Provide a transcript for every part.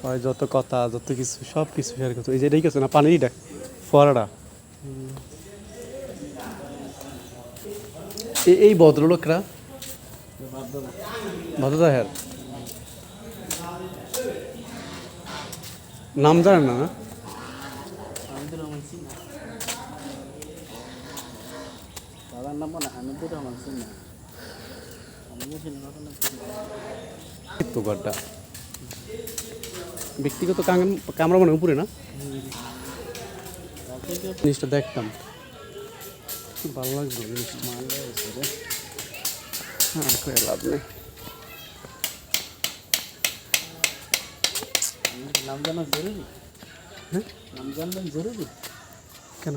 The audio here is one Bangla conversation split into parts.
হয় যত কথা যত কিছু সব কিছু শেয়ার করতো এই যে এটাই গেছে না পানিটা ফোয়ারাটা এই ভদ্রলোকরা ভদ্রতা হ্যাঁ নাম জানেন না না দাদার নাম মনে হামিদুর রহমান সিনহা তো ঘরটা ব্যক্তিগত কামরা মানে উপরে না জিনিসটা দেখতাম খুব ভালো লাগলো জিনিসটা হ্যাঁ করে লাভ নেই নাম জানা জরুরি হ্যাঁ নাম জানবেন জরুরি কেন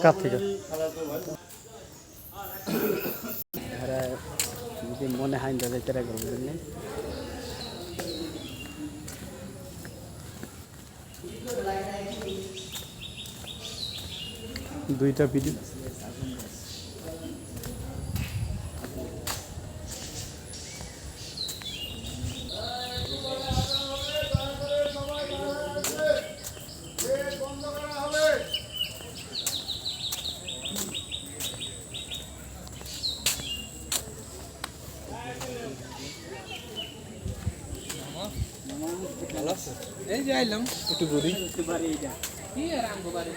কার থেকে যদি মনে হয় তাদের তেরা করবেন দুইটা ভিডিও এই যে আইলাম একটু ঘুরি বাড়ি কি আর আমগো বাড়ি